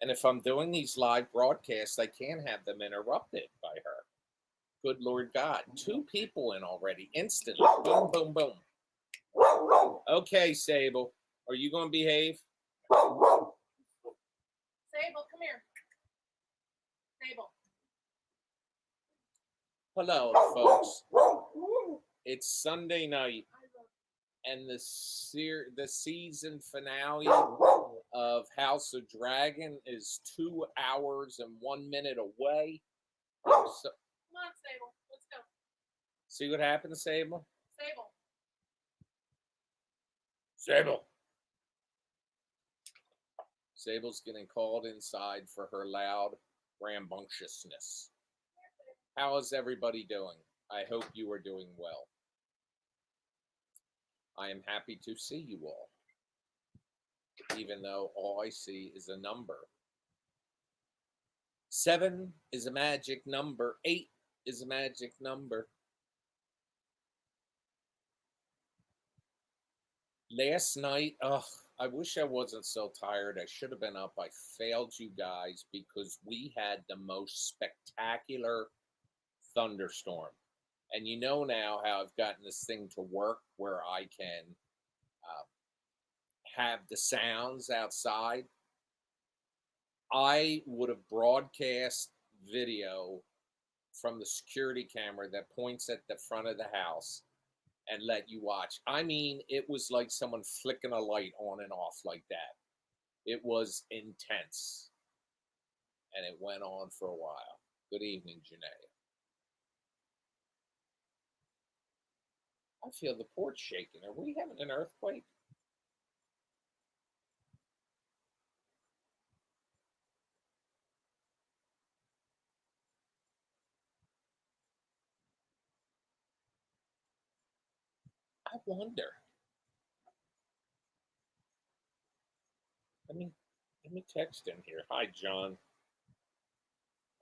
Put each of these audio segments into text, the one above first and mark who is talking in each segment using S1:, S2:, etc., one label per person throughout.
S1: And if I'm doing these live broadcasts, I can't have them interrupted by her. Good Lord God. Two people in already, instantly. Boom, boom, boom. Okay, Sable. Are you going to behave?
S2: Sable, come here. Sable.
S1: Hello, folks. It's Sunday night, and the season finale of House of Dragon is 2 hours and 1 minute away.
S2: Come on, Sable. Let's go.
S1: See what happened, Sable?
S2: Sable.
S1: Sable. Sable's getting called inside for her loud rambunctiousness. How is everybody doing? I hope you are doing well. I am happy to see you all, even though all I see is a number. 7 is a magic number. 8 is a magic number. Last night, I wish I wasn't so tired. I should have been up. I failed you guys because we had the most spectacular thunderstorm. And you know now how I've gotten this thing to work where I can have the sounds outside. I would have broadcast video from the security camera that points at the front of the house and let you watch. I mean, it was like someone flicking a light on and off like that. It was intense. And it went on for a while. Good evening, Janae. I feel the porch shaking. Are we having an earthquake? I wonder. Let me text in here. Hi, John.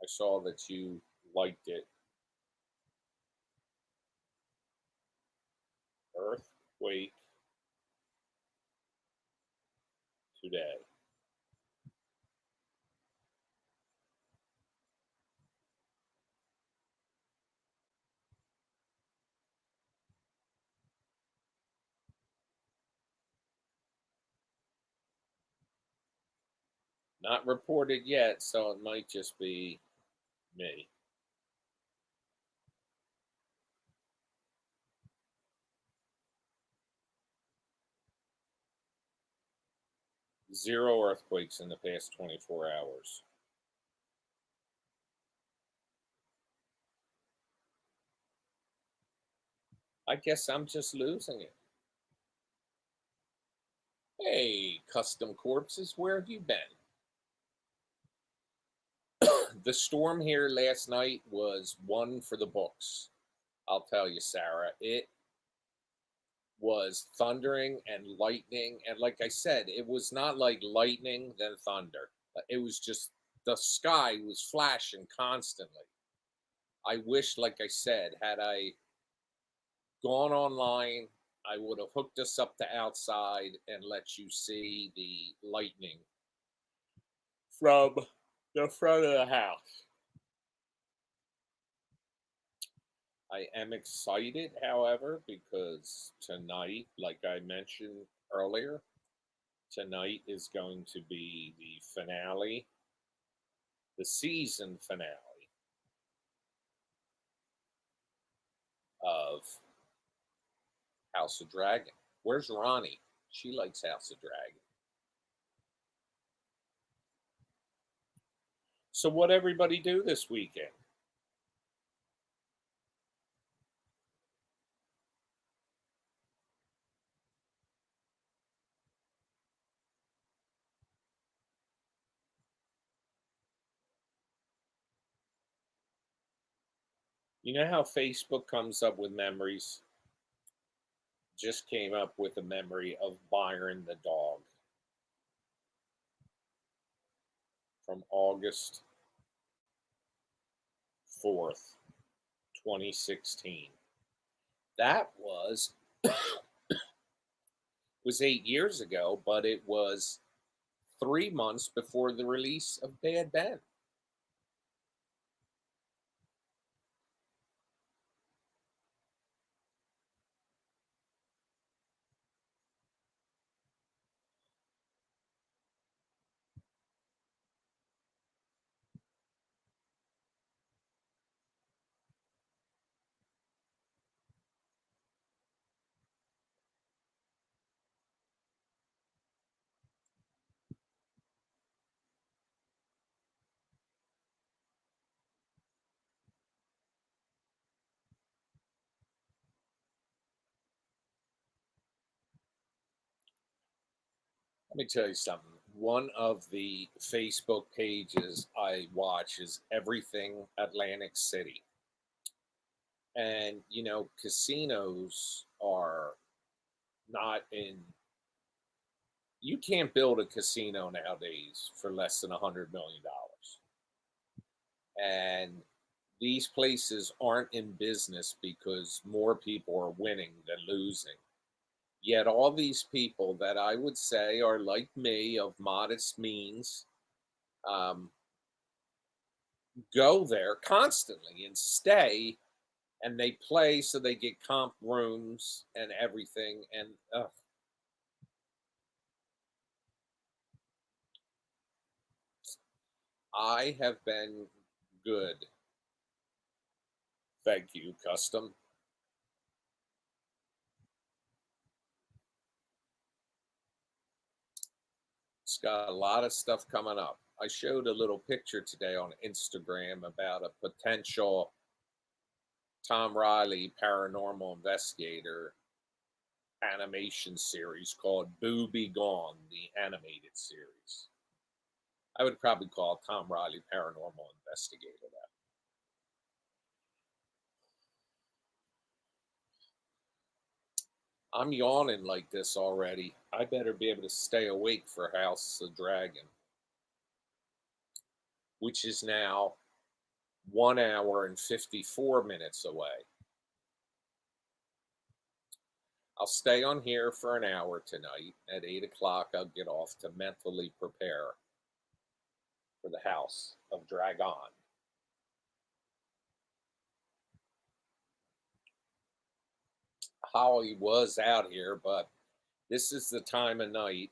S1: I saw that you liked it. Earthquake today. Not reported yet, so it might just be me. Zero earthquakes in the past 24 hours. I guess I'm just losing it. Hey, Custom Corpses, where have you been? The storm here last night was one for the books. I'll tell you, Sarah. It was thundering and lightning. And like I said, it was not like lightning, then thunder. It was just the sky was flashing constantly. I wish, like I said, had I gone online, I would have hooked us up to outside and let you see the lightning from the front of the house. I am excited, however, because tonight, like I mentioned earlier, tonight is going to be the finale, the season finale of House of Dragon. Where's Ronnie? She likes House of Dragon. So, what everybody do this weekend? You know how Facebook comes up with memories? Just came up with a memory of Byron the dog from August 4th, 2016. That was 8 years ago, but it was 3 months before the release of Bad Ben. Let me tell you something. One of the Facebook pages I watch is Everything Atlantic City. And, casinos are not in, you can't build a casino nowadays for less than $100 million. And these places aren't in business because more people are winning than losing. Yet all these people that I would say are like me of modest means um, go there constantly and stay, and they play so they get comp rooms and everything. And I have been good. Thank you, Custom. It's got a lot of stuff coming up. I showed a little picture today on Instagram about a potential Tom Riley paranormal investigator animation series called Boo Be Gone, the animated series. I would probably call Tom Riley paranormal investigator that. I'm yawning like this already. I better be able to stay awake for House of Dragon, which is now 1 hour and 54 minutes away. I'll stay on here for an hour tonight. At 8 o'clock, I'll get off to mentally prepare for the House of Dragon. Holly was out here, but this is the time of night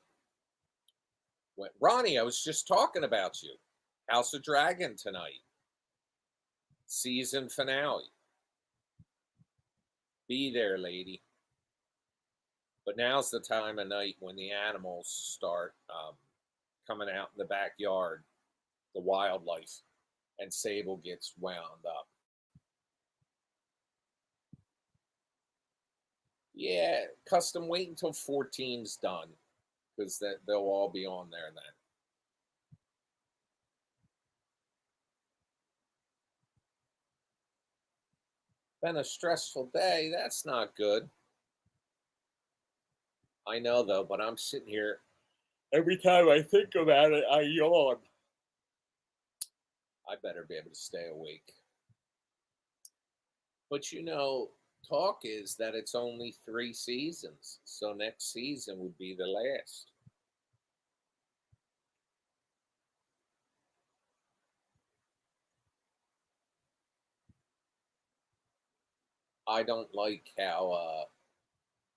S1: when Ronnie, I was just talking about you. House of Dragon tonight, season finale. Be there, lady. But now's the time of night when the animals start coming out in the backyard, the wildlife, and Sable gets wound up. Yeah, Custom, wait until 14's done because they'll all be on there then. Been a stressful day. That's not good. I know though, but I'm sitting here. Every time I think about it, I yawn. I better be able to stay awake. But talk is that it's only 3 seasons. So next season would be the last. I don't like how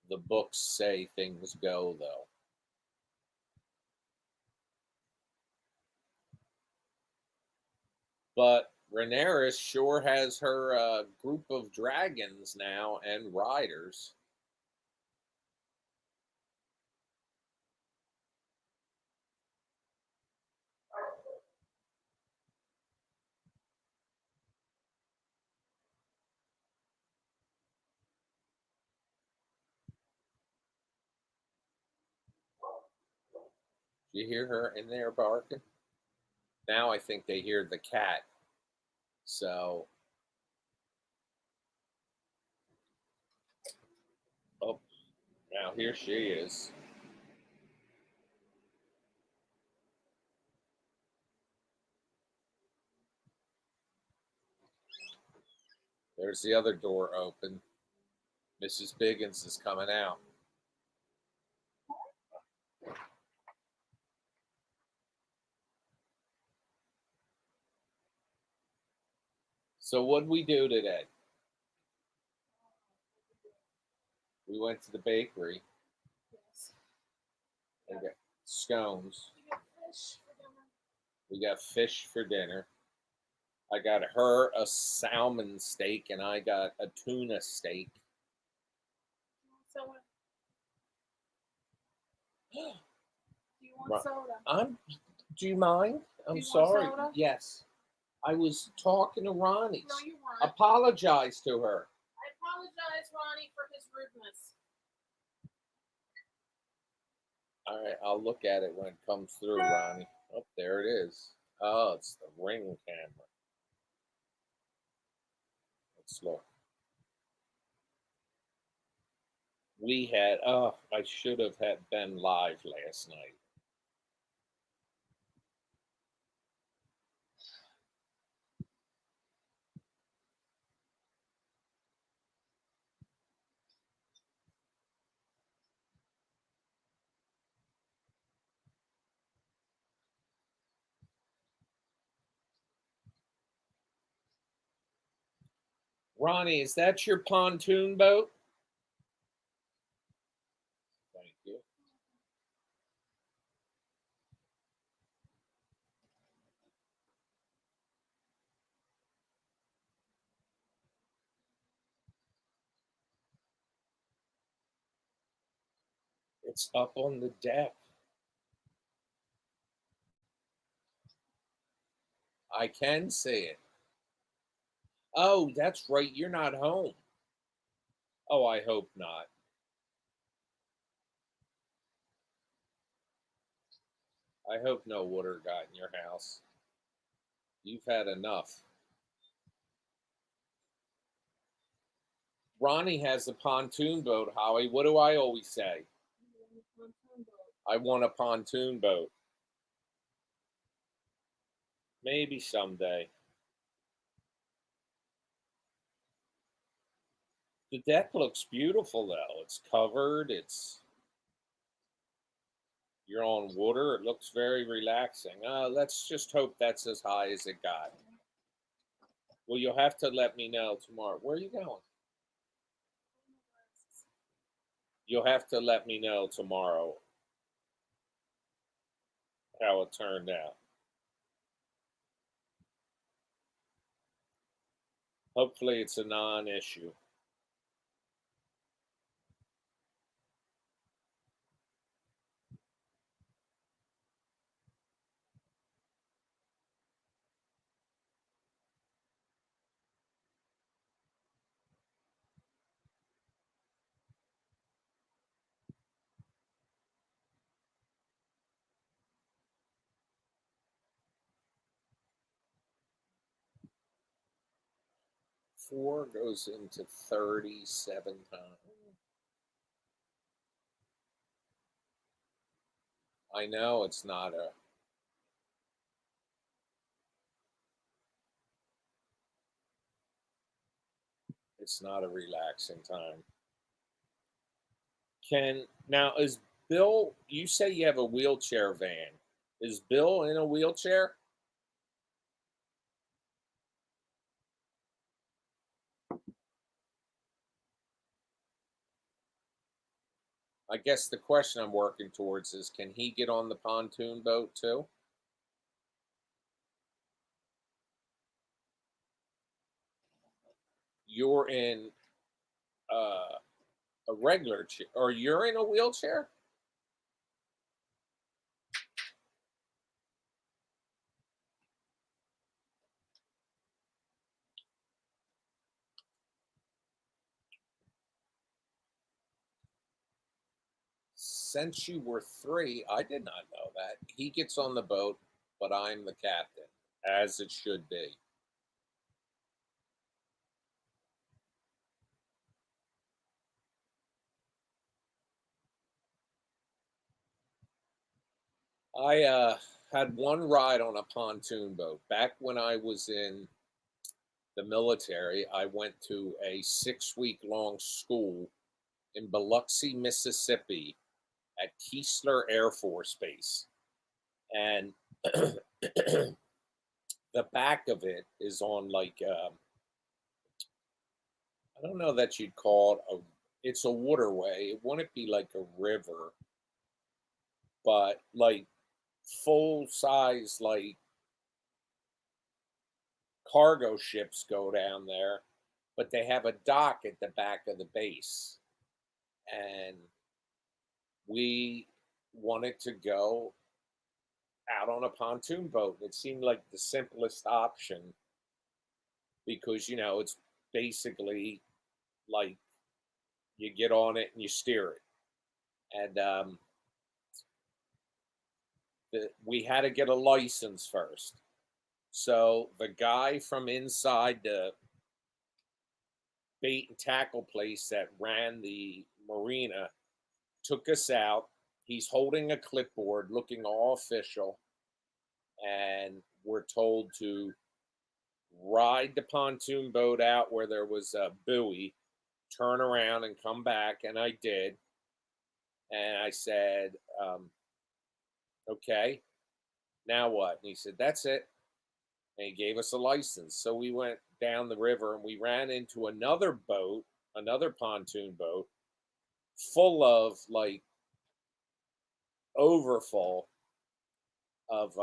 S1: the books say things go, though. But Rhaenyra sure has her group of dragons now and riders. Do you hear her in there barking? Now I think they hear the cat. So, oh, now here she is. There's the other door open. Mrs. Biggins is coming out. So what'd we do today? We went to the bakery
S2: Yes.
S1: and got scones.
S2: You got fish for dinner.
S1: We got fish for dinner. I got her a salmon steak and I got a tuna steak.
S2: So what? Do you want
S1: Right.
S2: soda?
S1: Do you mind?
S2: Do
S1: I'm
S2: you want
S1: sorry.
S2: soda?
S1: Yes. I was talking to Ronnie.
S2: No, you weren't.
S1: Apologize to her.
S2: I apologize, Ronnie, for his rudeness.
S1: All right, I'll look at it when it comes through, Ronnie. Oh, there it is. Oh, it's the Ring camera. Let's look. We had, oh, I should have had been live last night. Ronnie, is that your pontoon boat? Thank you. It's up on the deck. I can see it. Oh, that's right. You're not home. Oh, I hope not. I hope no water got in your house. You've had enough. Ronnie has a pontoon boat, Holly. What do I always say? I want a pontoon boat. Maybe someday. The deck looks beautiful though. It's covered. You're on water. It looks very relaxing. Let's just hope that's as high as it got. Well, you'll have to let me know tomorrow. Where are you going? You'll have to let me know tomorrow how it turned out. Hopefully, it's a non-issue. Four goes into 37 times. I know it's not a relaxing time. Is Bill, you say you have a wheelchair van. Is Bill in a wheelchair? I guess the question I'm working towards is can he get on the pontoon boat too? You're in a regular chair, or you're in a wheelchair? Since you were three, I did not know that. He gets on the boat, but I'm the captain, as it should be. I had one ride on a pontoon boat. Back when I was in the military, I went to a 6 week long school in Biloxi, Mississippi at Keesler Air Force Base. And the back of it is on like I don't know that you'd call it a. It's a waterway. It wouldn't be like a river, but like full size like cargo ships go down there, but they have a dock at the back of the base, and we wanted to go out on a pontoon boat. It seemed like the simplest option because it's basically like you get on it and you steer it, and we had to get a license first. So the guy from inside the bait and tackle place that ran the marina took us out. He's holding a clipboard, looking all official, and we're told to ride the pontoon boat out where there was a buoy, turn around and come back, and I did. And I said, "Okay, now what?" And he said, "That's it." And he gave us a license. So we went down the river and we ran into another boat, another pontoon boat, full of like overfull of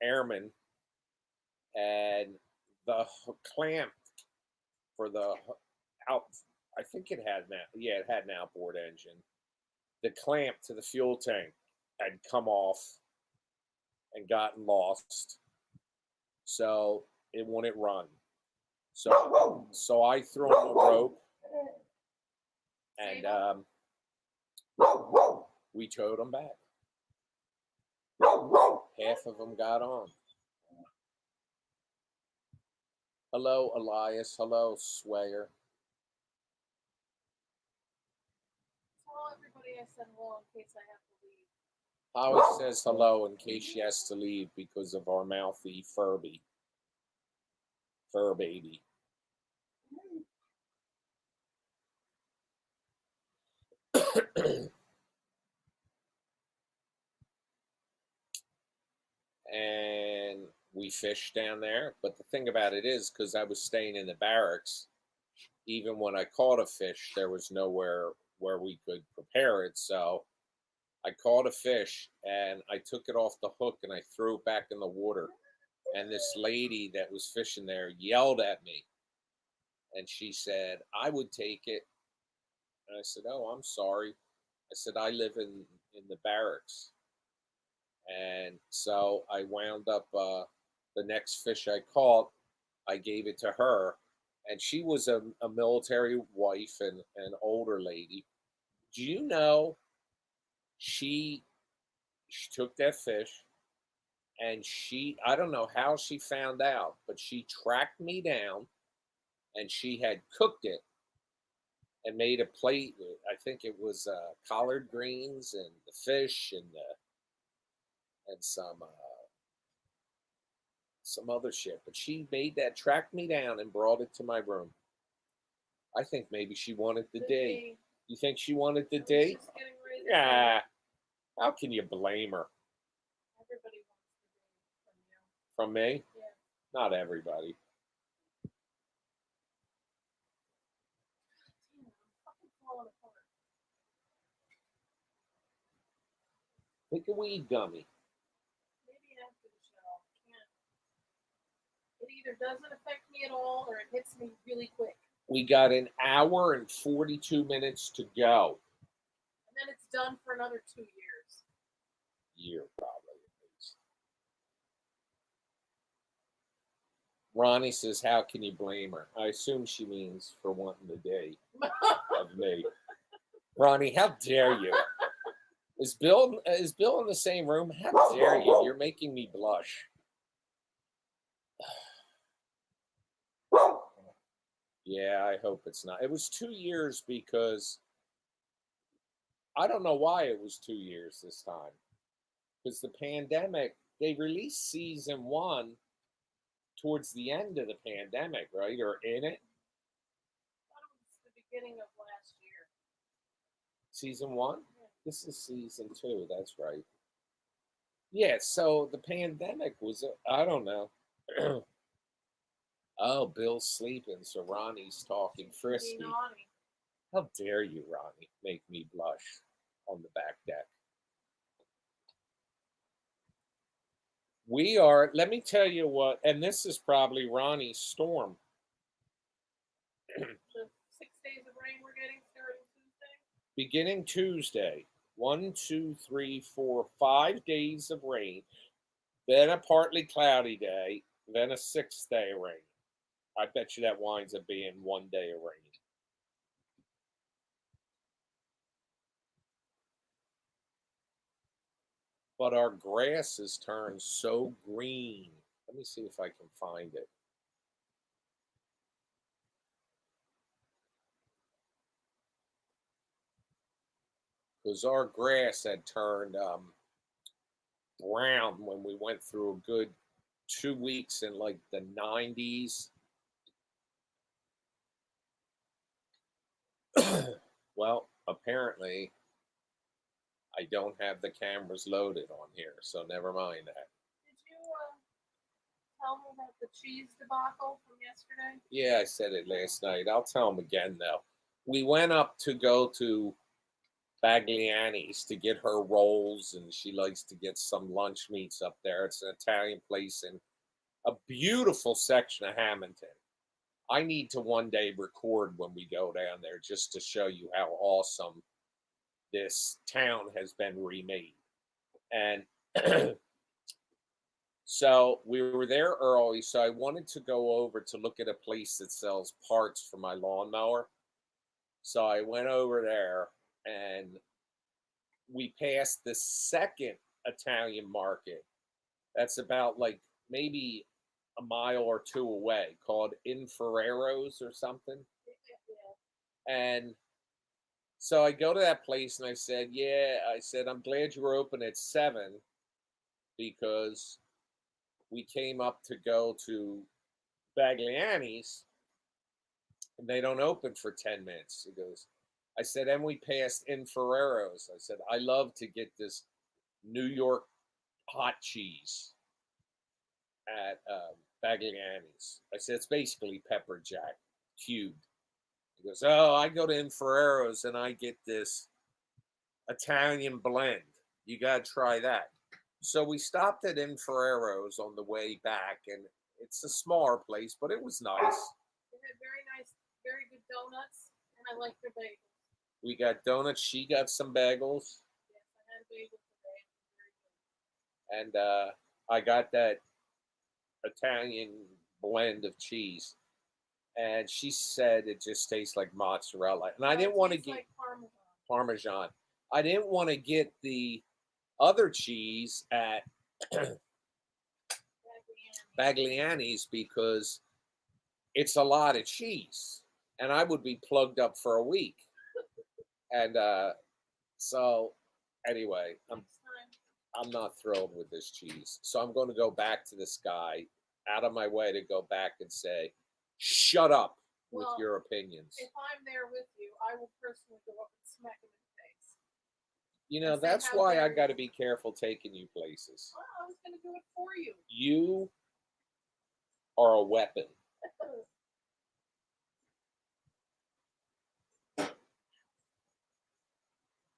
S1: airmen, and the clamp for the out. I think it had it had an outboard engine. The clamp to the fuel tank had come off and gotten lost, so it wouldn't run. So I threw him a rope, and we towed them back. Half of them got on. Hello, Elias. Hello, Swayer.
S2: Tell everybody I said hello in case I have to leave.
S1: Holly says hello in case she has to leave because of our mouthy fur baby. And we fished down there. But the thing about it is, because I was staying in the barracks, even when I caught a fish, there was nowhere where we could prepare it. So I caught a fish and I took it off the hook and I threw it back in the water. And this lady that was fishing there yelled at me, and she said, "I would take it." And I said, "Oh, I'm sorry." I said, "I live in the barracks." And so I wound up the next fish I caught, I gave it to her, and she was a military wife and an older lady. Do you know she she took that fish, and I don't know how she found out, but she tracked me down, and she had cooked it and made a plate with, I think it was collard greens and the fish and some other shit. But she made that, tracked me down, and brought it to my room. I think maybe she wanted the D. You think she wanted the D? Yeah. How can you blame her?
S2: Everybody wants the D
S1: From me?
S2: Yeah.
S1: Not everybody.
S2: Damn, I'm fucking falling apart.
S1: Take a weed gummy.
S2: Maybe after the show. Can't. It either doesn't affect me at all or it hits me really quick.
S1: We got an hour and 42 minutes to go.
S2: And then it's done for another 2 years.
S1: Year, probably. Ronnie says, "How can you blame her?" I assume she means for wanting the day of me. Ronnie, how dare you? Is Bill in the same room? How dare you? You're making me blush. Yeah, I hope it's not. It was 2 years because I don't know why it was 2 years this time. Because the pandemic, they released season one towards the end of the pandemic, right? Or in it?
S2: I thought it was the beginning of last year.
S1: Season one?
S2: Yeah.
S1: This is season two, that's right. Yeah, so the pandemic was, I don't know. Oh, Bill's sleeping, so Ronnie's talking
S2: She's being
S1: frisky.
S2: naughty.
S1: How dare you, Ronnie, make me blush on the back deck. We are, let me tell you what, and this is probably Ronnie's storm.
S2: The 6 days of rain we're getting starting Tuesday.
S1: Beginning Tuesday, 1, 2, 3, 4, 5 days of rain, then a partly cloudy day, then a sixth day of rain. I bet you that winds up being 1 day of rain. But our grass has turned so green. Let me see if I can find it. Because our grass had turned brown when we went through a good 2 weeks in like the 90s. Well, apparently I don't have the cameras loaded on here, so never mind that.
S2: Did you tell me about the cheese debacle from yesterday?
S1: Yeah, I said it last night. I'll tell them again though. We went up to go to Bagliani's to get her rolls, and she likes to get some lunch meats up there. It's an Italian place in a beautiful section of Hamilton. I need to one day record when we go down there just to show you how awesome this town has been remade. And so we were there early, so I wanted to go over to look at a place that sells parts for my lawnmower. So I went over there and we passed the second Italian market that's about like maybe a mile or two away called Inferrero's or something. And so I go to that place and I said, yeah, I said, I'm glad you were open at 7 because we came up to go to Bagliani's and they don't open for 10 minutes. He goes, I said, and we passed in Ferrero's. I said, I love to get this New York hot cheese at Bagliani's. I said, it's basically pepper jack cubed. He goes, oh, I go to Inferrero's and I get this Italian blend. You got to try that. So we stopped at Inferrero's on the way back, and it's a smaller place, but it was nice.
S2: They had very nice, very good donuts, and I like their bagels.
S1: We got donuts. She got some bagels,
S2: Yes, I had a bagel today. It was very good.
S1: and I got that Italian blend of cheese. And she said it just tastes like mozzarella. And I
S2: No,
S1: didn't
S2: it
S1: want to
S2: tastes
S1: get
S2: like
S1: Parmesan. I didn't want to get the other cheese at
S2: Bagliani.
S1: Bagliani's because it's a lot of cheese, and I would be plugged up for a week. And so, anyway,
S2: Next time.
S1: I'm not thrilled with this cheese. So I'm going to go back to this guy, out of my way to go back and say, "Shut up with
S2: Well,
S1: your opinions."
S2: If I'm there with you, I will personally go up and smack him in the face.
S1: You know,
S2: and say,
S1: that's
S2: "How
S1: why I
S2: dare
S1: got to
S2: you."
S1: be careful taking you places.
S2: Well, I was going to do it for you.
S1: You are a weapon.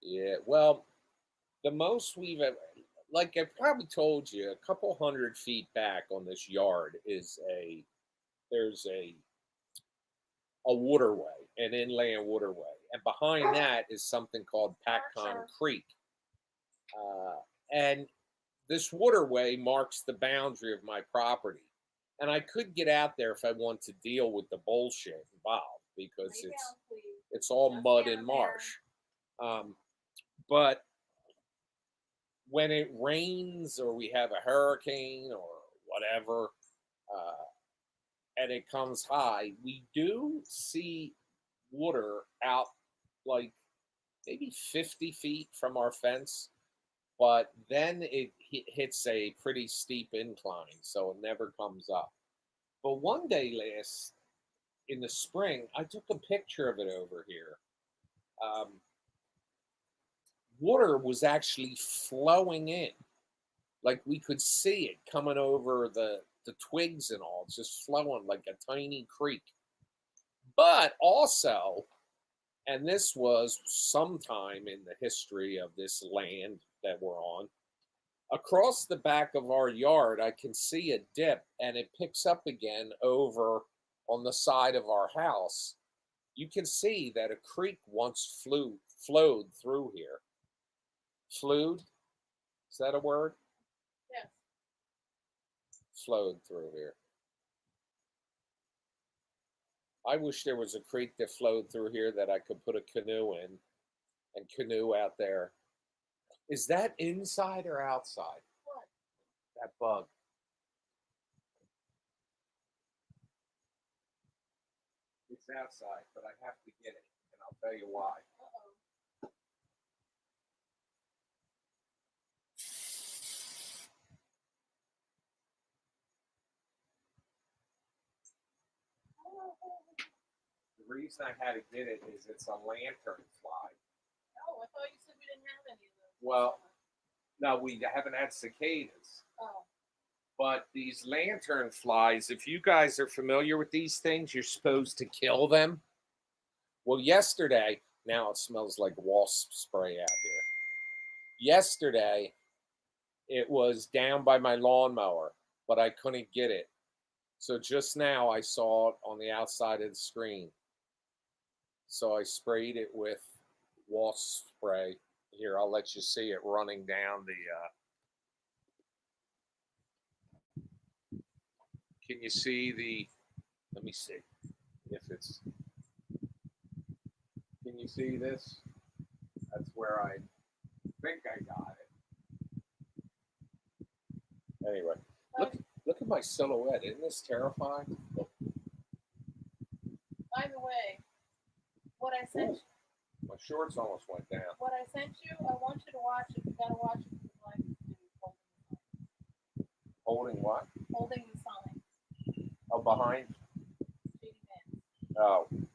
S1: Yeah, well, the most we've ever, like I probably told you, a couple 100 feet back on this yard is there's a waterway, an inland waterway, and behind that is something called Patcon Creek. And this waterway marks the boundary of my property. And I could get out there if I want to deal with the bullshit involved because
S2: Lay down, please.
S1: it's all
S2: Just
S1: mud
S2: stand
S1: and
S2: there.
S1: marsh. But when it rains or we have a hurricane or whatever, uh, and it comes high, we do see water out like maybe 50 feet from our fence, but then it hits a pretty steep incline, so it never comes up. But one day last in the spring, I took a picture of it over here. Um, Water was actually flowing in, like we could see it coming over the twigs and all. It's just flowing like a tiny creek. But also, and this was sometime in the history of this land that we're on, across the back of our yard, I can see a dip and it picks up again over on the side of our house. You can see that a creek once flowed through here. Flowed? Is that a word?
S2: Yes.
S1: Flowed through here. I wish there was a creek that flowed through here that I could put a canoe in and canoe out there. Is that inside or outside?
S2: What?
S1: That bug. It's outside, but I have to get it, and I'll tell you why.
S2: Uh-oh.
S1: The reason I had to get it is it's a lantern fly.
S2: Oh, I thought you said we didn't have any of those.
S1: Well, no, we haven't had cicadas.
S2: Oh.
S1: But these lantern flies, if you guys are familiar with these things, you're supposed to kill them. Well, yesterday, now it smells like wasp spray out here. Yesterday, it was down by my lawnmower, but I couldn't get it. So just now I saw it on the outside of the screen. So I sprayed it with wasp spray. Here, I'll let you see it running down the. Can you see the? Let me see if it's. Can you see this? That's where I think I got it. Anyway, look at my silhouette. Isn't this terrifying? Look.
S2: By the way, what I sent you.
S1: My shorts almost went down.
S2: What I sent you, I want you to watch it. You gotta watch it with life
S1: Holding what?
S2: holding the sign.
S1: Oh, behind?
S2: Shady man.
S1: Oh.
S2: It's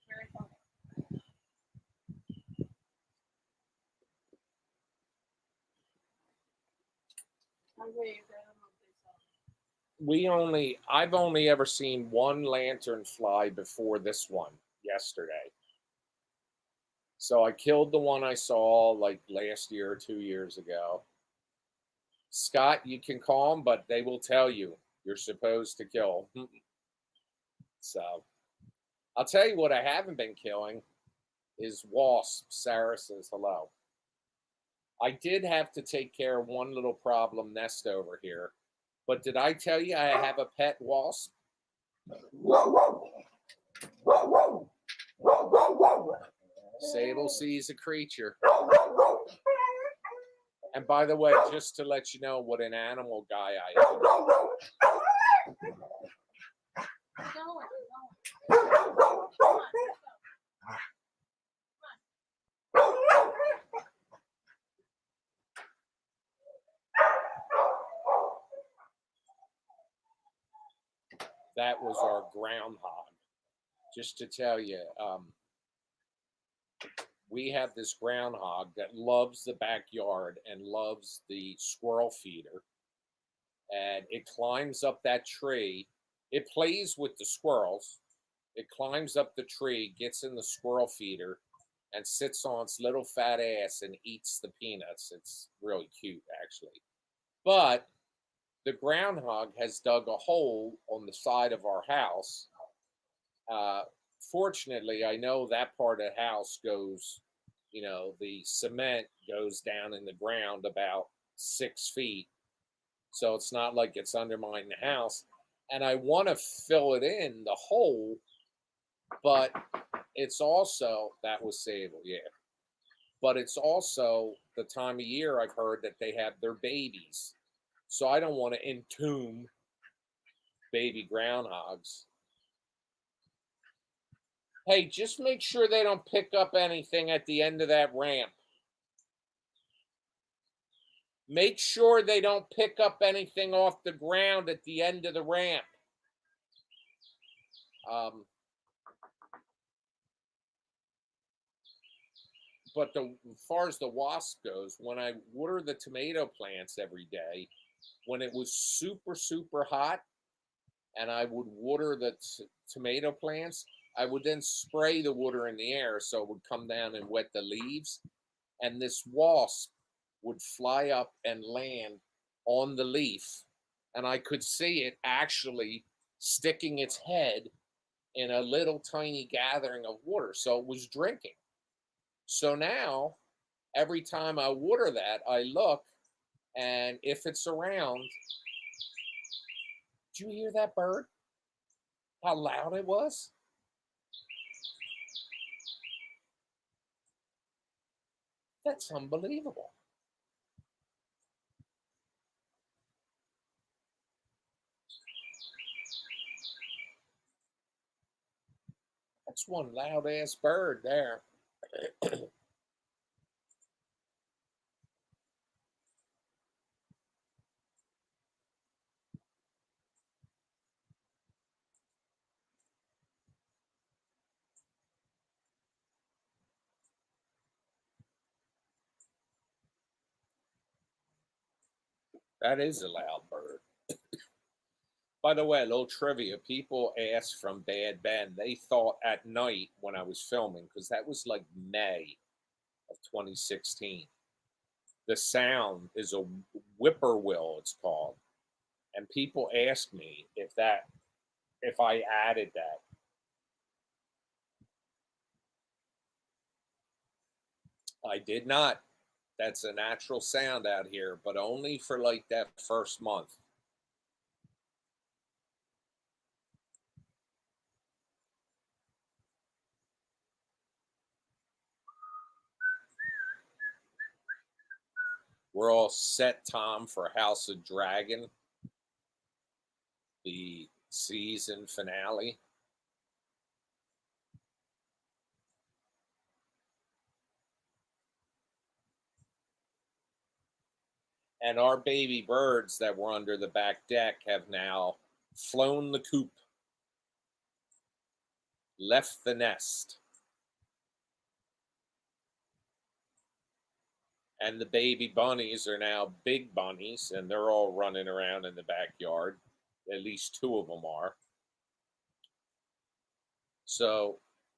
S2: very funny. I waved. I don't know if they saw me.
S1: I've only ever seen one lantern fly before this one yesterday. So I killed the one I saw like last year or 2 years ago. Scott, you can call them, but they will tell you you're supposed to kill. So I'll tell you what I haven't been killing is wasps. Sarah says hello. I did have to take care of one little problem nest over here. But did I tell you I have a pet wasp? Sable sees a creature. And by the way, just to let you know what an animal guy I am. That was our groundhog. Just to tell you, we have this groundhog that loves the backyard and loves the squirrel feeder. And it climbs up that tree. It plays with the squirrels. It climbs up the tree, gets in the squirrel feeder, and sits on its little fat ass and eats the peanuts. It's really cute, actually. But the groundhog has dug a hole on the side of our house. Fortunately, I know that part of the house goes, the cement goes down in the ground about 6 feet. So it's not like it's undermining the house. And I want to fill it in, the hole, but it's also, that was Sable, yeah. But it's also the time of year I've heard that they have their babies. So I don't want to entomb baby groundhogs. Hey, just make sure they don't pick up anything at the end of that ramp. Make sure they don't pick up anything off the ground at the end of the ramp. But as far as the wasp goes, when I water the tomato plants every day, when it was super, super hot and I would water the tomato plants, I would then spray the water in the air so it would come down and wet the leaves. And this wasp would fly up and land on the leaf. And I could see it actually sticking its head in a little tiny gathering of water. So it was drinking. So now, every time I water that, I look, and if it's around, did you hear that bird? How loud it was? That's unbelievable. That's one loud ass bird there. That is a loud bird. By the way, a little trivia. People asked from Bad Ben, they thought at night when I was filming, because that was like May of 2016. The sound is a whippoorwill, it's called. And people asked me if I added that. I did not. That's a natural sound out here, but only for like that first month. We're all set, Tom, for House of Dragon, the season finale. And our baby birds that were under the back deck have now flown the coop, left the nest. And the baby bunnies are now big bunnies, and they're all running around in the backyard. At least two of them are. So,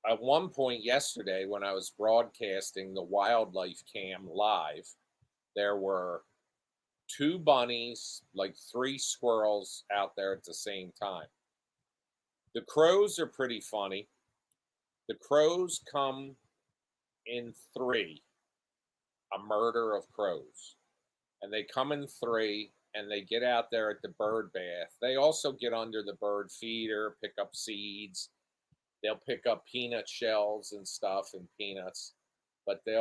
S1: at one point yesterday, when I was broadcasting the wildlife cam live, there were two bunnies, like three squirrels out there at the same time. The crows are pretty funny. The crows come in three, a murder of crows. And they come in three and they get out there at the bird bath. They also get under the bird feeder, pick up seeds. They'll pick up peanut shells and stuff and peanuts, but they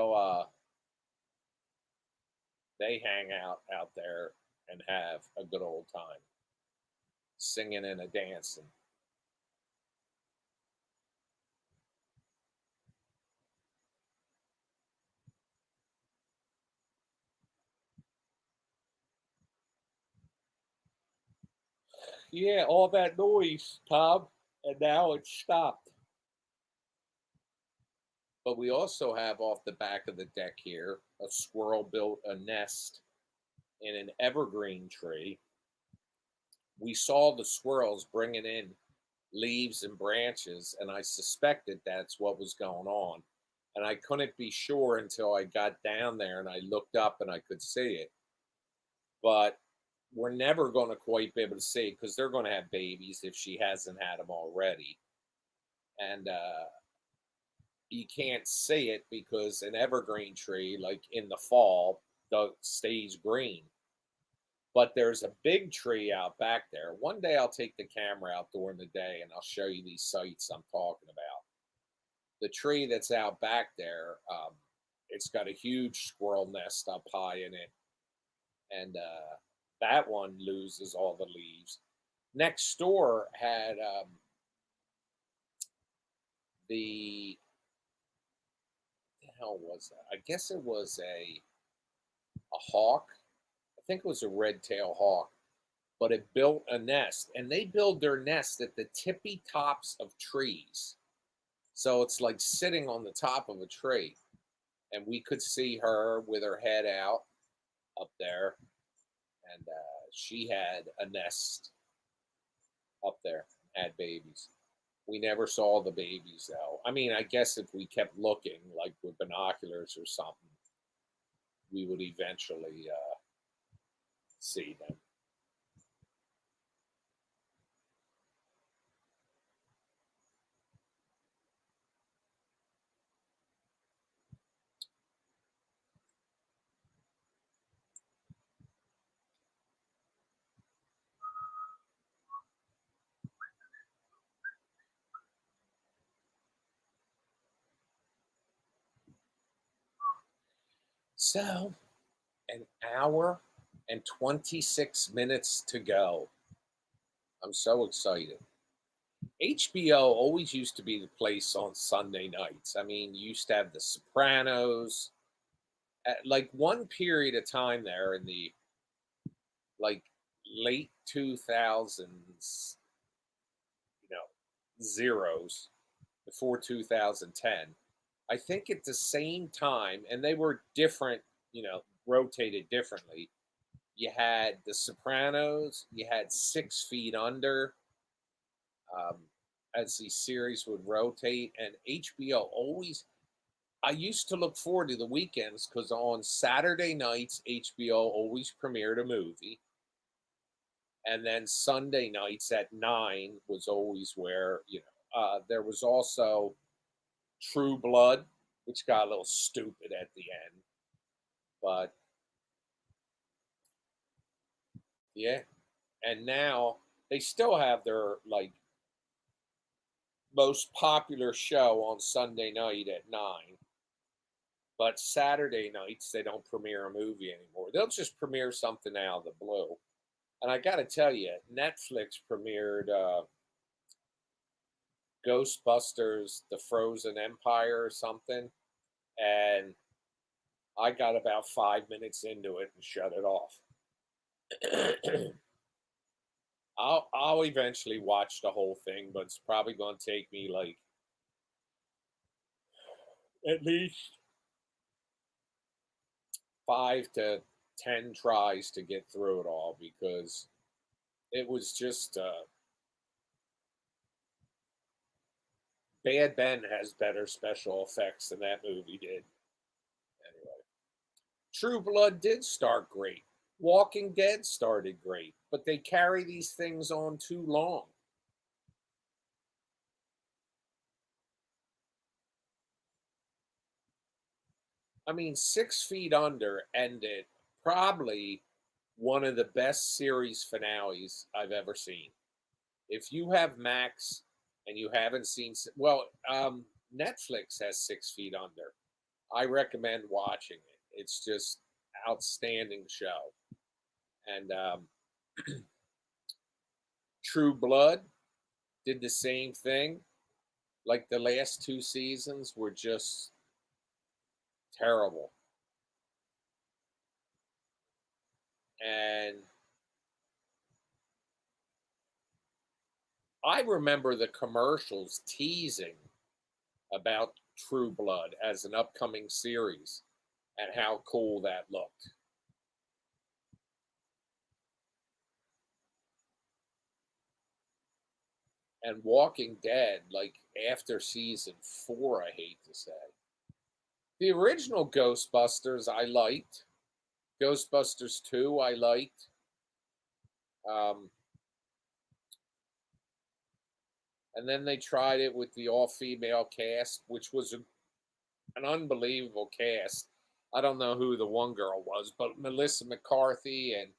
S1: hang out there and have a good old time singing and a dancing. Yeah, all that noise, Tom, and now it's stopped. But we also have off the back of the deck here a squirrel built a nest in an evergreen tree. We saw the squirrels bringing in leaves and branches, and I suspected that's what was going on. And I couldn't be sure until I got down there and I looked up and I could see it. But we're never going to quite be able to see it because they're going to have babies if she hasn't had them already. And you can't see it because an evergreen tree, like in the fall, stays green. But there's a big tree out back there. One day I'll take the camera out during the day and I'll show you these sites I'm talking about. The tree that's out back there, it's got a huge squirrel nest up high in it, and that one loses all the leaves. Next door had the hell was that? I guess it was a hawk. I think it was a red-tailed hawk, but it built a nest, and they build their nest at the tippy tops of trees. So it's like sitting on the top of a tree, and we could see her with her head out up there, and she had a nest up there, had babies. We never saw the babies though. I mean, I guess if we kept looking, like with binoculars or something, we would eventually see them. So, an hour and 26 minutes to go. I'm so excited. HBO always used to be the place on Sunday nights. I mean, you used to have The Sopranos. At like one period of time there in the like late 2000s, you know, zeros before 2010. I think at the same time, and they were different, rotated differently. You had The Sopranos, you had 6 Feet Under, um, as the series would rotate, and HBO always. I used to look forward to the weekends because on Saturday nights, HBO always premiered a movie, and then Sunday nights at 9 was always where there was also True Blood, which got a little stupid at the end, but yeah. And now they still have their like most popular show on Sunday night at 9. But Saturday nights they don't premiere a movie anymore. They'll just premiere something out of the blue. And I got to tell you, Netflix premiered Ghostbusters: The Frozen Empire or something, and I got about 5 minutes into it and shut it off. I'll eventually watch the whole thing, but it's probably going to take me like at least 5 to 10 tries to get through it all because it was just Bad Ben has better special effects than that movie did. Anyway, True Blood did start great. Walking Dead started great, but they carry these things on too long. I mean, 6 Feet Under ended probably one of the best series finales I've ever seen. If you have Max and you haven't seen, Netflix has 6 Feet Under. I recommend watching it. It's just outstanding show. And True Blood did the same thing. Like the last 2 seasons were just terrible. And I remember the commercials teasing about True Blood as an upcoming series and how cool that looked. And Walking Dead, like after season 4, I hate to say. The original Ghostbusters I liked. Ghostbusters 2 I liked. Um, and then they tried it with the all female cast, which was an unbelievable cast. I don't know who the one girl was, but Melissa McCarthy and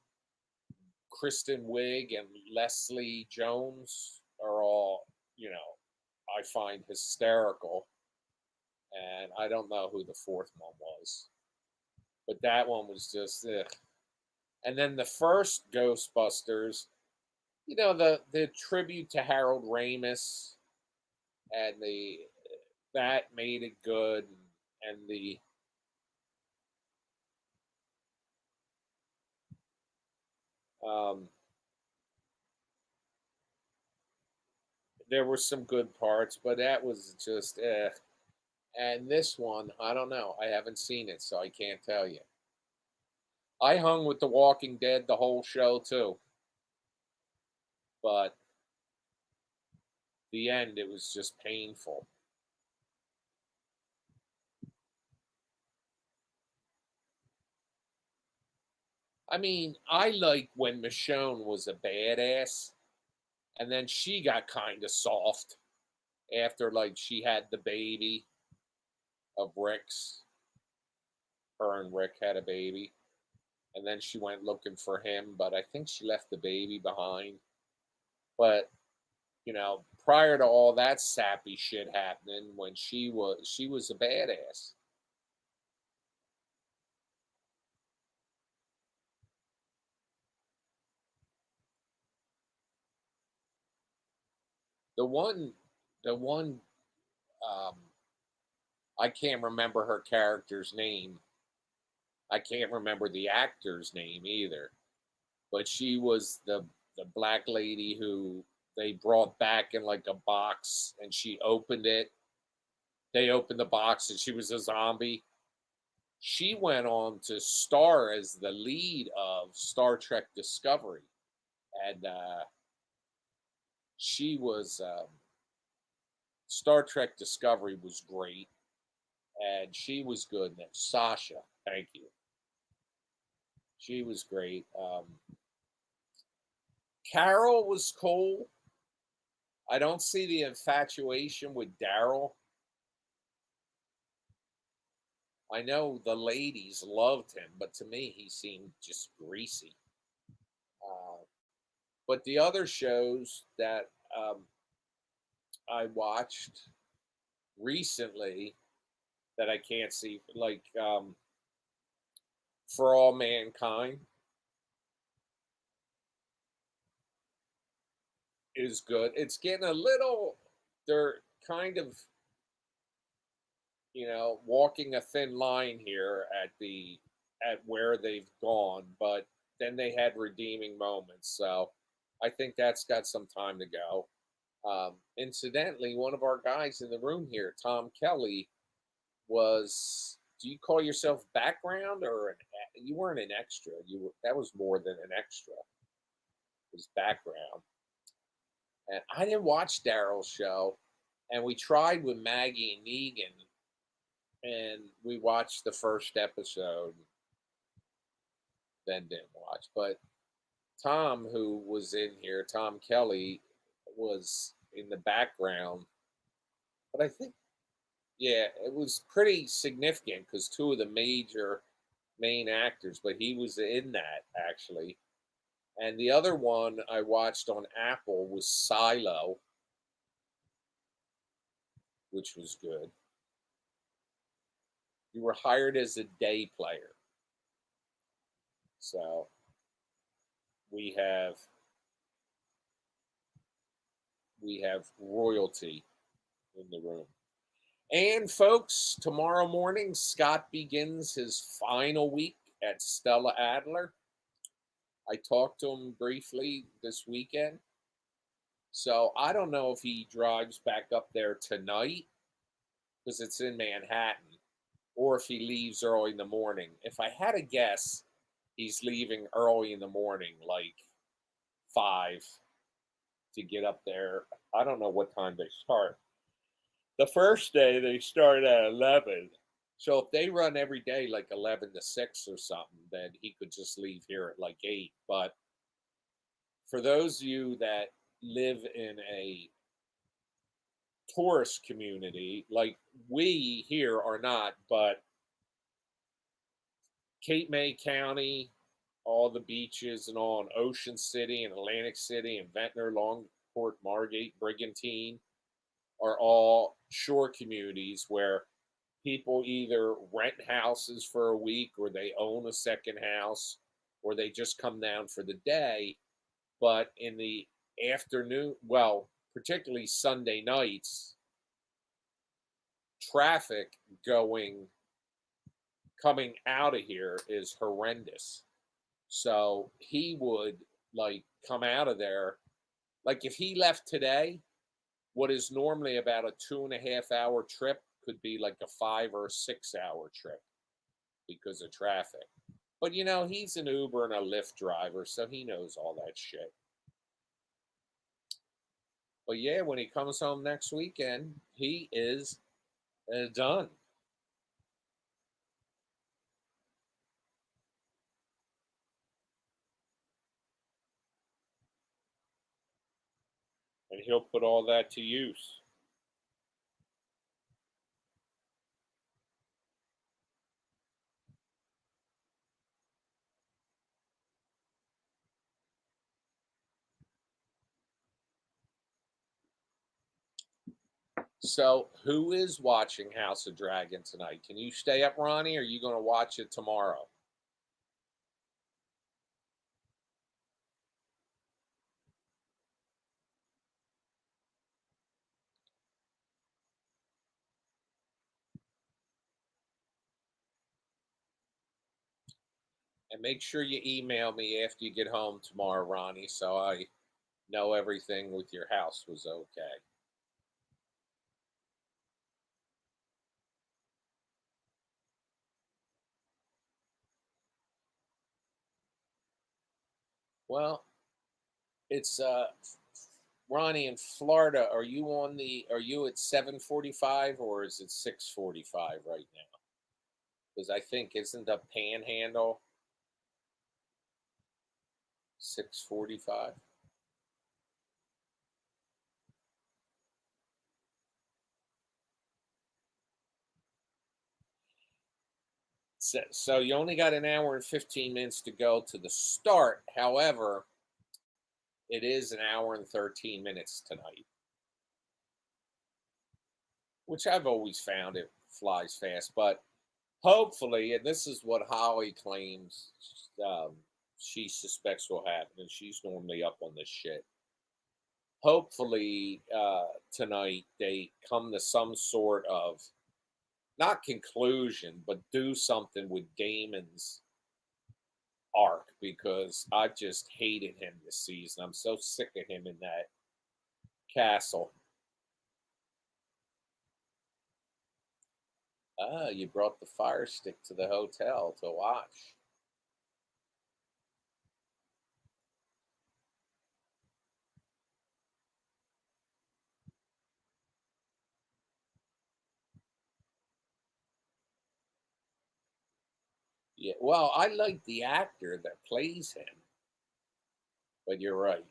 S1: Kristen Wiig and Leslie Jones are all, you know, I find hysterical. And I don't know who the fourth one was, but that one was just, ugh. And then the first Ghostbusters, the tribute to Harold Ramis and the that made it good, and the um, there were some good parts, but that was just And this one, I don't know. I haven't seen it, so I can't tell you. I hung with The Walking Dead the whole show too, but the end it was just painful. I mean, I like when Michonne was a badass, and then she got kind of soft after like she had the baby of Rick's. Her and Rick had a baby, and then she went looking for him, but I think she left the baby behind. But prior to all that sappy shit happening, when she was a badass. The one, the one, um, I can't remember her character's name. I can't remember the actor's name either. But she was the black lady who they brought back in like a box, and she opened it. They opened the box, and she was a zombie. She went on to star as the lead of Star Trek Discovery, and she was Star Trek Discovery was great, and she was good in it. Sasha, thank you. She was great. Carol was cool. I don't see the infatuation with Daryl. I know the ladies loved him, but to me, he seemed just greasy. Uh, but the other shows that I watched recently that I can't see, like For All Mankind, is good. It's getting a little, they're kind of, walking a thin line here at where they've gone, but then they had redeeming moments. So I think that's got some time to go. Incidentally, one of our guys in the room here, Tom Kelly, was. Do you call yourself background or you weren't an extra? That was more than an extra. It was background. And I didn't watch Daryl's show, and we tried with Maggie and Negan, and we watched the first episode, then didn't watch. But Tom, who was in here, Tom Kelly, was in the background. But I think, yeah, it was pretty significant because two of the major main actors, but he was in that actually. And the other one I watched on Apple was Silo, which was good. You were hired as a day player. So we have we have royalty in the room. And folks, tomorrow morning Scott begins his final week at Stella Adler. I talked to him briefly this weekend. So I don't know if he drives back up there tonight because it's in Manhattan, or if he leaves early in the morning. If I had to guess, he's leaving early in the morning, like 5, to get up there. I don't know what time they start. The first day they start at 11. So if they run every day like 11 to 6 or something, then he could just leave here at like 8. But for those of you that live in a tourist community, like we here are not, but Cape May County, all the beaches and all in Ocean City and Atlantic City and Ventnor, Longport, Margate, Brigantine are all shore communities where people either rent houses for a week or they own a second house or they just come down for the day. But in the afternoon, well, particularly Sunday nights, traffic going coming out of here is horrendous. So he would like come out of there. Like if he left today, what is normally about a 2.5 hour trip could be like a 5 or 6 hour trip because of traffic. But he's an Uber and a Lyft driver, so he knows all that shit. But yeah, when he comes home next weekend, he is done. And he'll put all that to use. So, who is watching House of Dragon tonight? Can you stay up, Ronnie? Or are you going to watch it tomorrow? And make sure you email me after you get home tomorrow, Ronnie, so I know everything with your house was okay. Well, it's Ronnie in Florida. Are you at 7:45 or is it 6:45 right now? Because I think isn't the Panhandle 6:45? So you only got an hour and 15 minutes to go to the start. However, it is an hour and 13 minutes tonight, which I've always found it flies fast. But hopefully, and this is what Holly claims um, she suspects will happen, and she's normally up on this shit. Hopefully, tonight they come to some sort of not conclusion, but do something with Damon's arc because I've just hated him this season. I'm so sick of him in that castle. Ah, you brought the fire stick to the hotel to watch. Yeah, well, I like the actor that plays him, but you're right.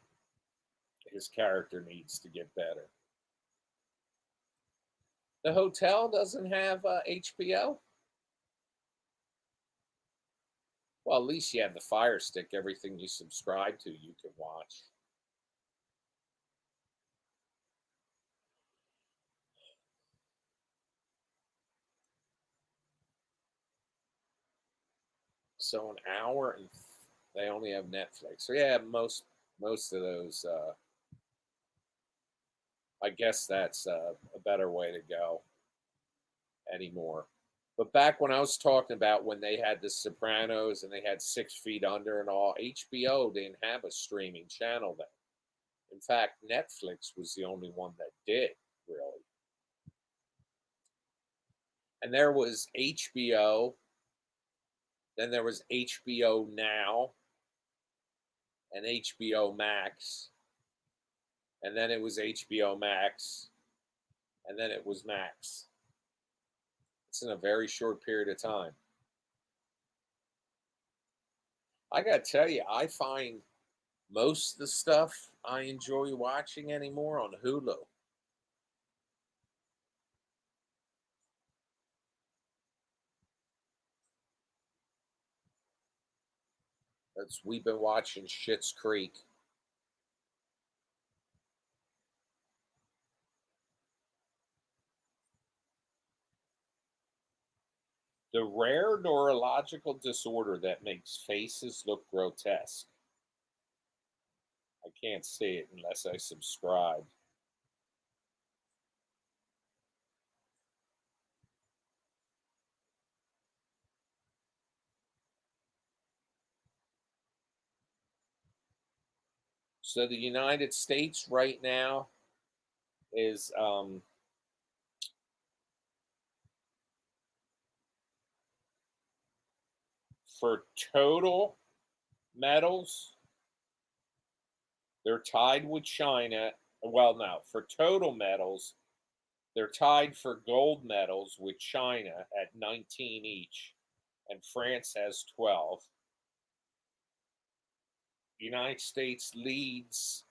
S1: His character needs to get better. The hotel doesn't have HBO. Well, at least you have the Fire Stick. Everything you subscribe to, you can watch. So an hour and they only have Netflix. So yeah, most of those. I guess that's a better way to go anymore. But back when I was talking about when they had The Sopranos and they had 6 Feet Under and all, HBO didn't have a streaming channel then. In fact, Netflix was the only one that did, really. And there was HBO, then there was HBO Now and HBO Max, and then it was HBO Max, and then it was Max. It's in a very short period of time. I got to tell you, I find most of the stuff I enjoy watching anymore on Hulu. That's we've been watching Schitt's Creek. The rare neurological disorder that makes faces look grotesque. I can't see it unless I subscribe. So the United States right now is For total medals, they're tied with China. Well, no, for total medals, they're tied for gold medals with China at 19 each, and France has 12. The United States leads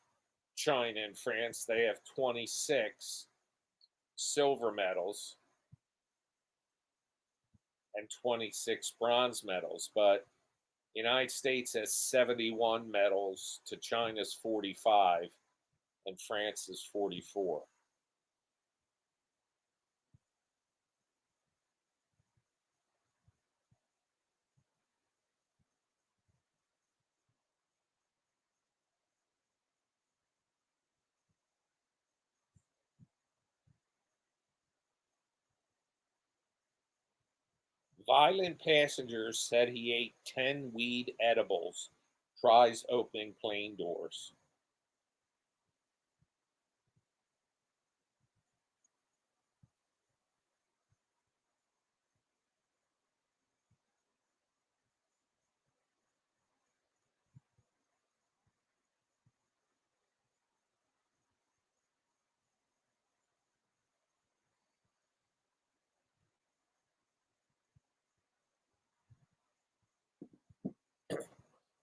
S1: China and France. They have 26 silver medals and 26 bronze medals, but the United States has 71 medals to China's 45 and France's 44. Violent passengers said he ate 10 weed edibles, tries opening plane doors.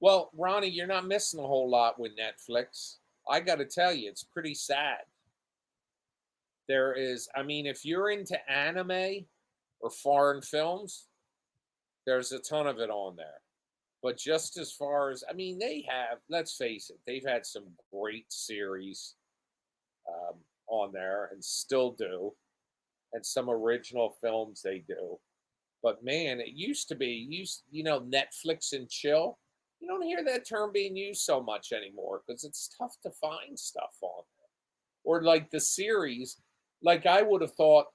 S1: Well, Ronnie, you're not missing a whole lot with Netflix. I got to tell you, it's pretty sad. There is, I mean, if you're into anime or foreign films, there's a ton of it on there. But just as far as, I mean, they have, let's face it, they've had some great series on there and still do, and some original films they do. But man, it used to be, Netflix and chill. You don't hear that term being used so much anymore because it's tough to find stuff on there. Or like the series, like I would have thought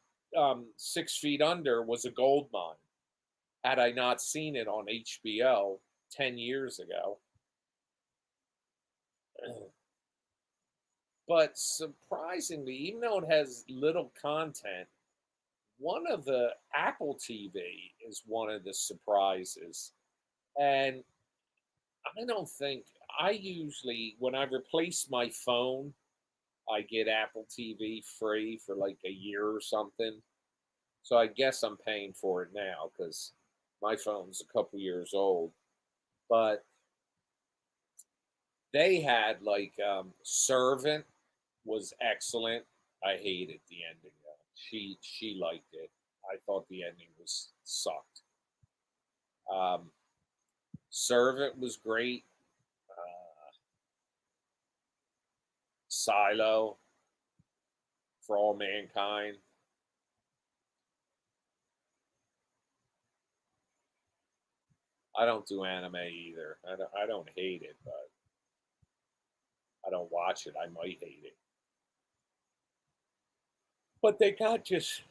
S1: 6 Feet Under was a gold mine had I not seen it on HBO 10 years ago. But surprisingly, even though it has little content, one of the Apple TV is one of the surprises. And I don't think I usually, when I replace my phone, I get Apple TV free for like a year or something. So I guess I'm paying for it now because my phone's a couple years old. But they had like Servant was excellent. I hated the ending though. She liked it. I thought the ending was sucked. Um, Servant was great. Silo for All Mankind. I don't do anime either. I don't hate it, but I don't watch it. I might hate it. But they got just,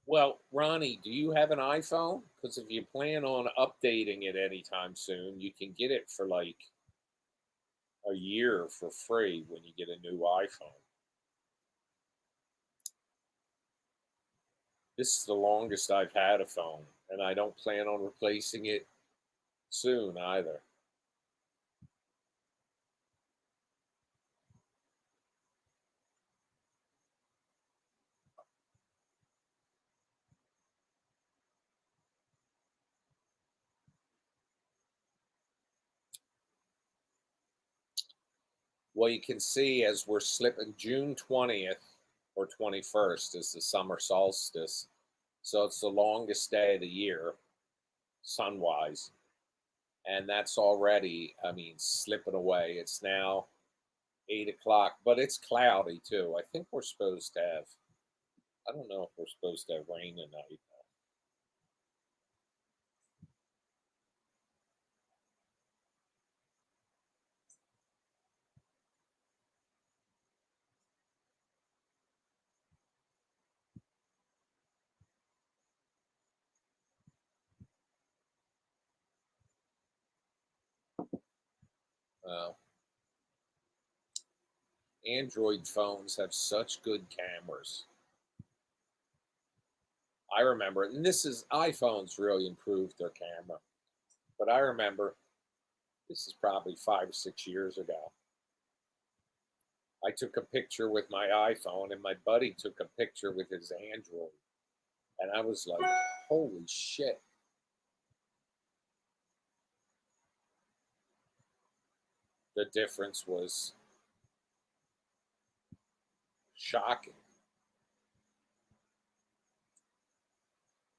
S1: well, Ronnie, do you have an iPhone? Because if you plan on updating it anytime soon, you can get it for like a year for free when you get a new iPhone. This is the longest I've had a phone, and I don't plan on replacing it soon either. Well, you can see as we're slipping June 20th or 21st is the summer solstice. So it's the longest day of the year, sun wise. And that's already, I mean, slipping away. It's now 8 o'clock, but it's cloudy too. I think we're supposed to have, I don't know if we're supposed to have rain tonight. Uh, Android phones have such good cameras. I remember, and this is iPhones really improved their camera, but I remember this is probably 5 or 6 years ago. I took a picture with my iPhone, and my buddy took a picture with his Android, and I was like, "Holy shit!" The difference was shocking.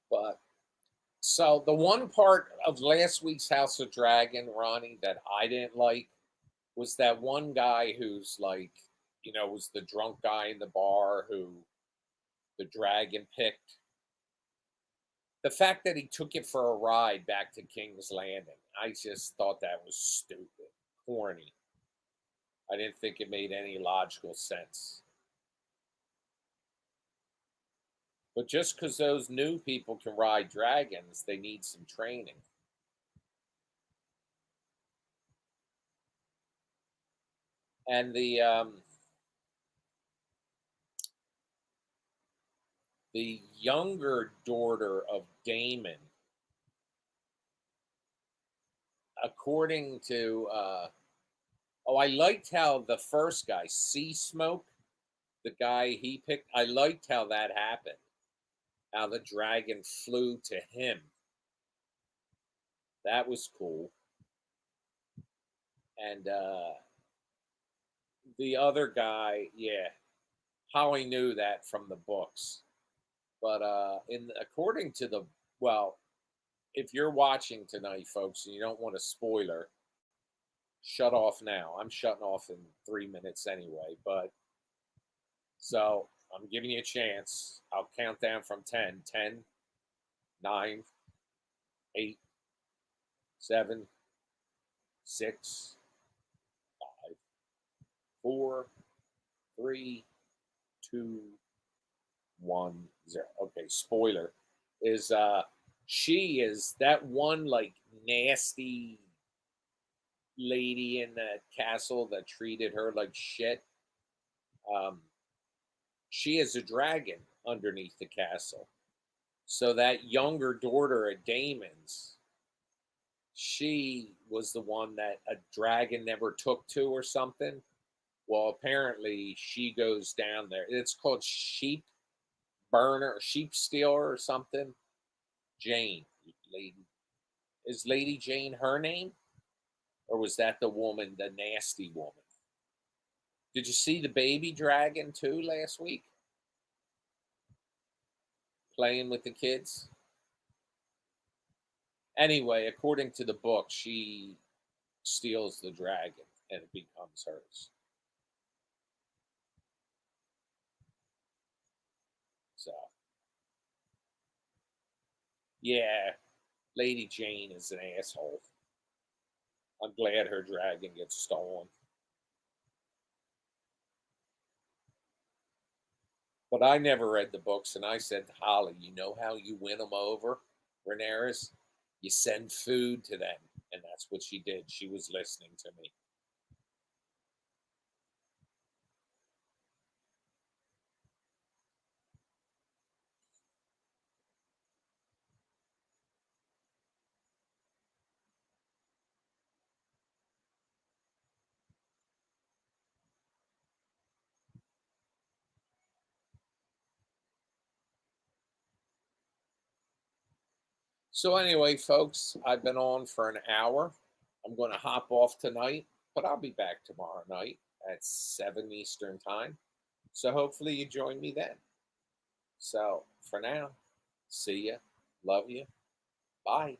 S1: But so the one part of last week's House of Dragon, Ronnie, that I didn't like was that one guy who's like, was the drunk guy in the bar who the dragon picked. The fact that he took it for a ride back to King's Landing, I just thought that was stupid, corny. I didn't think it made any logical sense. But just because those new people can ride dragons, they need some training. And the younger daughter of Damon, according to I liked how the first guy, Sea Smoke, the guy he picked, I liked how that happened. How the dragon flew to him. That was cool. And the other guy, yeah, how I knew that from the books. But in according to the well, if you're watching tonight, folks, and you don't want a spoiler, shut off now. I'm shutting off in 3 minutes anyway. But so I'm giving you a chance. I'll count down from 10. 10, 9, 8, 7, 6, 5, 4, 3, 2, 1, 0. Okay, spoiler is she is that one like nasty lady in the castle that treated her like shit. Um, she is a dragon underneath the castle. So that younger daughter of Damon's, she was the one that a dragon never took to or something. Well, apparently she goes down there. It's called sheep burner, sheep stealer or something. Jane, lady. Is Lady Jane her name? Or was that the woman, the nasty woman? Did you see the baby dragon too last week? Playing with the kids? Anyway, according to the book, she steals the dragon and it becomes hers. So, yeah, Lady Jane is an asshole. I'm glad her dragon gets stolen. But I never read the books, and I said to Holly, you know how you win them over, Rhaenyra? You send food to them. And that's what she did. She was listening to me. So, anyway, folks, I've been on for an hour. I'm going to hop off tonight, but I'll be back tomorrow night at 7 Eastern Time. So, hopefully, you join me then. So, for now, see ya. Love you. Bye.